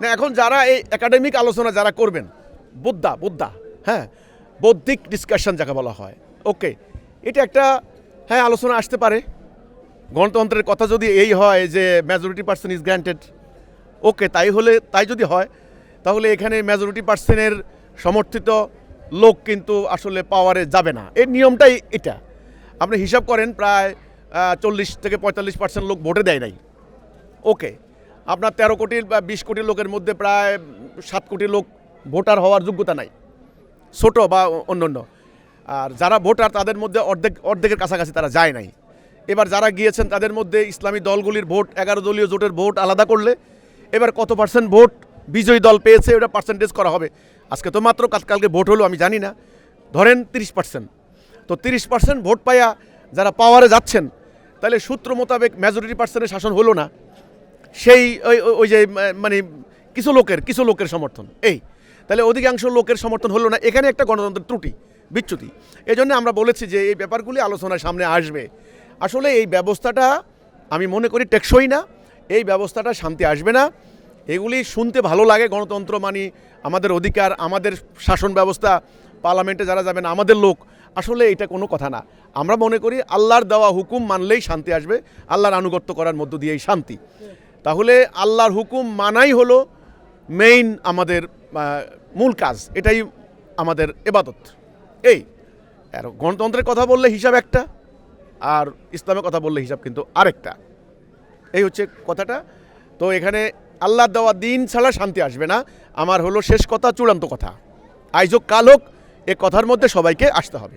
না, এখন যারা এই একাডেমিক আলোচনা যারা করবেন, বুদ্ধা হ্যাঁ, বৌদ্ধিক ডিসকাশন যাকে বলা হয়, ওকে, এটা একটা হ্যাঁ আলোচনা আসতে পারে। গণতন্ত্রের কথা যদি এই হয় যে মেজরিটি পার্সন ইজ গ্র্যান্টেড, ওকে, তাই যদি হয় তাহলে এখানে মেজরিটি পার্সনের সমর্থিত লোক কিন্তু আসলে পাওয়ারে যাবে না। এর নিয়মটাই এটা। আপনি হিসাব করেন প্রায় 40 থেকে 45% লোক ভোটে দেয় নাই, ওকে, আপনার 13 কোটি বা 20 কোটি লোকের মধ্যে প্রায় 7 কোটি লোক ভোটার হওয়ার যোগ্যতা নাই, ছোট বা অন্যান্য। আর যারা ভোটার তাদের মধ্যে অর্ধেকের কাছাকাছি তারা যায় নাই। এবার যারা গিয়েছেন তাদের মধ্যে ইসলামী দলগুলির ভোট, 11 দলীয় জোটের ভোট আলাদা করলে এবার কত পার্সেন্ট ভোট বিজয়ী দল পেয়েছে ওটা পার্সেন্টেজ করা হবে। আজকে তো মাত্র কালকে ভোট হলো, আমি জানি না, ধরেন 30%। তো 30% ভোট পাইয়া যারা পাওয়ারে যাচ্ছেন, তাহলে সূত্র মোতাবেক মেজরিটি পার্সেন্টের শাসন হলো না, সেই ওই যে মানে কিছু লোকের সমর্থন, এই তাহলে অধিকাংশ লোকের সমর্থন হলো না। এখানে একটা গণতন্ত্রের ত্রুটি, বিচ্যুতি। এই জন্য আমরা বলেছি যে এই ব্যাপারগুলি আলোচনার সামনে আসবে। আসলে এই ব্যবস্থাটা আমি মনে করি টেকসই না, এই ব্যবস্থাটা শান্তি আসবে না। এগুলি শুনতে ভালো লাগে, গণতন্ত্র মানে আমাদের অধিকার, আমাদের শাসন ব্যবস্থা, পার্লামেন্টে যারা যাবেন আমাদের লোক, আসলে এটা কোনো কথা না। আমরা মনে করি আল্লাহর দেওয়া হুকুম মানলেই শান্তি আসবে, আল্লাহর আনুগত্য করার মধ্য দিয়েই শান্তি। তাহলে আল্লাহর হুকুম মানাই হলো মেইন আমাদের মূল কাজ, এটাই আমাদের ইবাদত। এই আর গণতন্ত্রের কথা বললে হিসাব একটা, আর ইসলামের কথা বললে হিসাব কিন্তু আরেকটা। এই হচ্ছে কথাটা। তো এখানে আল্লাহ দেওয়া দিন ছাড়া শান্তি আসবে না, আমার হলো শেষ কথা, চূড়ান্ত কথা। আইজ হোক কাল হোক, এ কথার মধ্যে সবাইকে আসতে হবে।